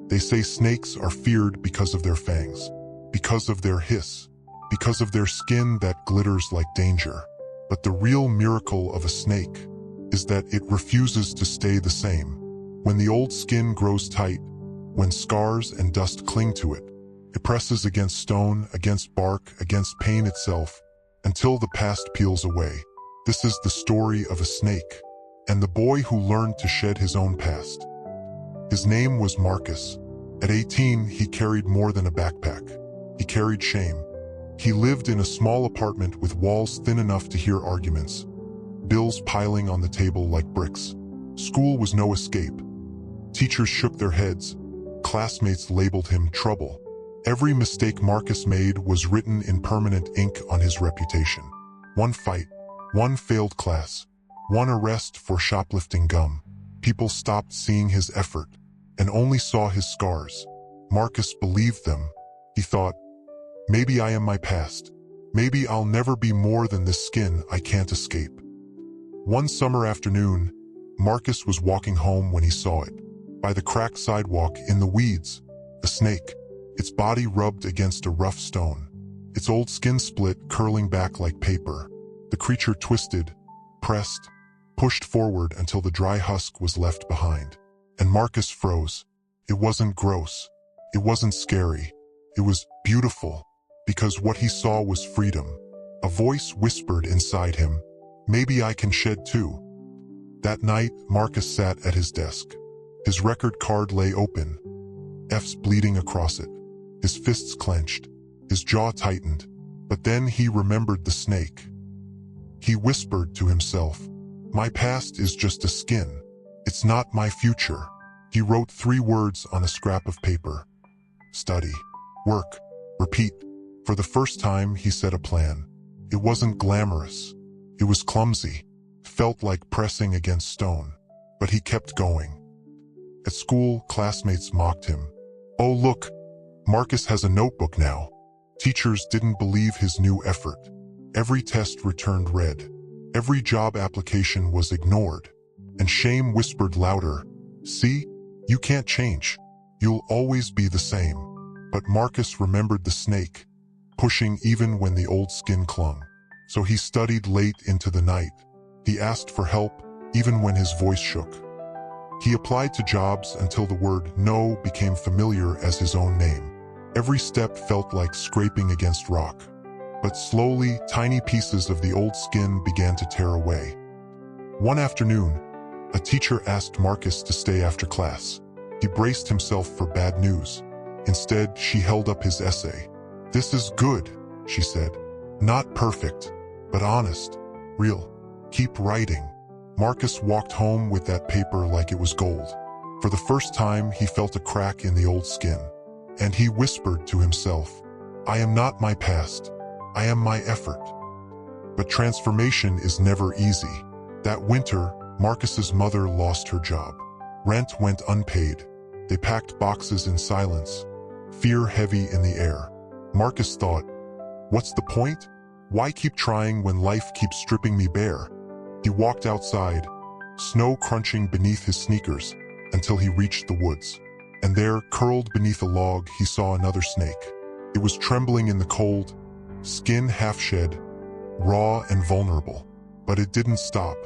They say snakes are feared because of their fangs, because of their hiss, because of their skin that glitters like danger. But the real miracle of a snake is that it refuses to stay the same. When the old skin grows tight, when scars and dust cling to it, it presses against stone, against bark, against pain itself, until the past peels away. This is the story of a snake, and the boy who learned to shed his own past. His name was Marcus. At 18, he carried more than a backpack. He carried shame. He lived in a small apartment with walls thin enough to hear arguments, bills piling on the table like bricks. School was no escape. Teachers shook their heads. Classmates labeled him trouble. Every mistake Marcus made was written in permanent ink on his reputation. One fight, one failed class, one arrest for shoplifting gum. People stopped seeing his effort and only saw his scars. Marcus believed them. He thought, maybe I am my past. Maybe I'll never be more than this skin I can't escape. One summer afternoon, Marcus was walking home when he saw it. By the cracked sidewalk, in the weeds, a snake, its body rubbed against a rough stone, its old skin split, curling back like paper. The creature twisted, pressed, pushed forward until the dry husk was left behind. And Marcus froze. It wasn't gross. It wasn't scary. It was beautiful, because what he saw was freedom. A voice whispered inside him, maybe I can shed too. That night, Marcus sat at his desk. His record card lay open, F's bleeding across it. His fists clenched, his jaw tightened, but then he remembered the snake. He whispered to himself, my past is just a skin. It's not my future. He wrote 3 words on a scrap of paper. Study, work, repeat. For the first time, he set a plan. It wasn't glamorous. It was clumsy, felt like pressing against stone. But he kept going. At school, classmates mocked him. Oh look, Marcus has a notebook now. Teachers didn't believe his new effort. Every test returned red. Every job application was ignored. And shame whispered louder, see, you can't change. You'll always be the same. But Marcus remembered the snake, pushing even when the old skin clung. So he studied late into the night. He asked for help, even when his voice shook. He applied to jobs until the word no became familiar as his own name. Every step felt like scraping against rock. But slowly, tiny pieces of the old skin began to tear away. One afternoon, a teacher asked Marcus to stay after class. He braced himself for bad news. Instead, she held up his essay. This is good, she said. Not perfect, but honest, real. Keep writing. Marcus walked home with that paper like it was gold. For the first time, he felt a crack in the old skin. And he whispered to himself, I am not my past. I am my effort. But transformation is never easy. That winter, Marcus's mother lost her job. Rent went unpaid. They packed boxes in silence, fear heavy in the air. Marcus thought, what's the point? Why keep trying when life keeps stripping me bare? He walked outside, snow crunching beneath his sneakers, until he reached the woods. And there, curled beneath a log, he saw another snake. It was trembling in the cold, skin half shed, raw and vulnerable. But it didn't stop,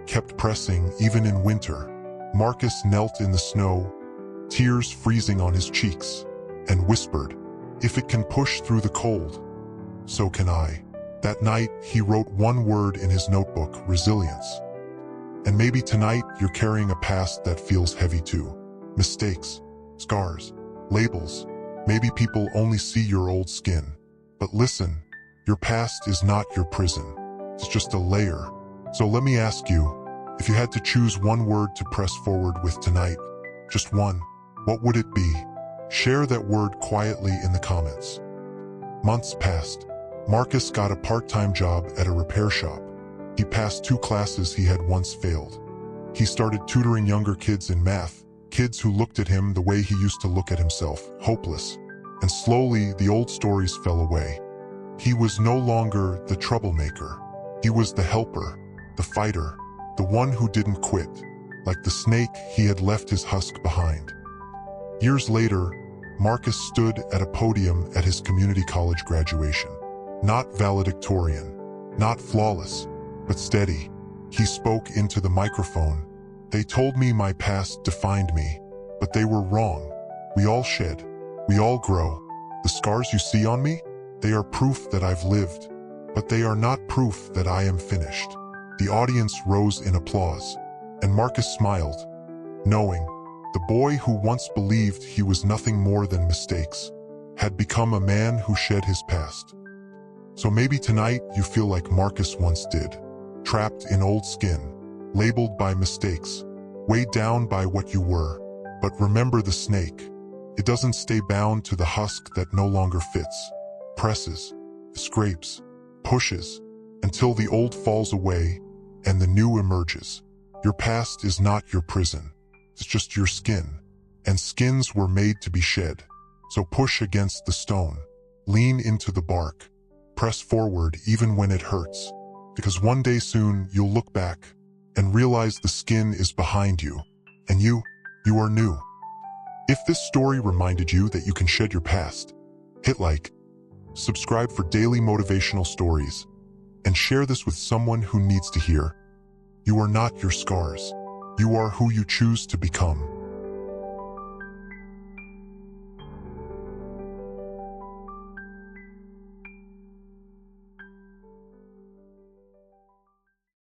kept pressing even in winter. Marcus knelt in the snow, tears freezing on his cheeks, and whispered, if it can push through the cold, so can I. That night, he wrote one word in his notebook, resilience. And maybe tonight, you're carrying a past that feels heavy too. Mistakes, scars, labels. Maybe people only see your old skin. But listen, your past is not your prison. It's just a layer. So let me ask you, if you had to choose one word to press forward with tonight, just one, what would it be? Share that word quietly in the comments. Months passed. Marcus got a part-time job at a repair shop. He passed 2 classes he had once failed. He started tutoring younger kids in math, kids who looked at him the way he used to look at himself, hopeless. And slowly, the old stories fell away. He was no longer the troublemaker. He was the helper, the fighter, the one who didn't quit. Like the snake, he had left his husk behind. Years later, Marcus stood at a podium at his community college graduation. Not valedictorian, not flawless, but steady. He spoke into the microphone. They told me my past defined me, but they were wrong. We all shed. We all grow. The scars you see on me, they are proof that I've lived, but they are not proof that I am finished. The audience rose in applause, and Marcus smiled, knowing the boy who once believed he was nothing more than mistakes had become a man who shed his past. So maybe tonight you feel like Marcus once did, trapped in old skin, labeled by mistakes, weighed down by what you were. But remember the snake. It doesn't stay bound to the husk that no longer fits. Presses, scrapes, pushes, until the old falls away and the new emerges. Your past is not your prison. It's just your skin. And skins were made to be shed. So push against the stone. Lean into the bark. Press forward even when it hurts. Because one day soon you'll look back and realize the skin is behind you. And you are new. If this story reminded you that you can shed your past, hit like, subscribe for daily motivational stories, and share this with someone who needs to hear. You are not your scars. You are who you choose to become.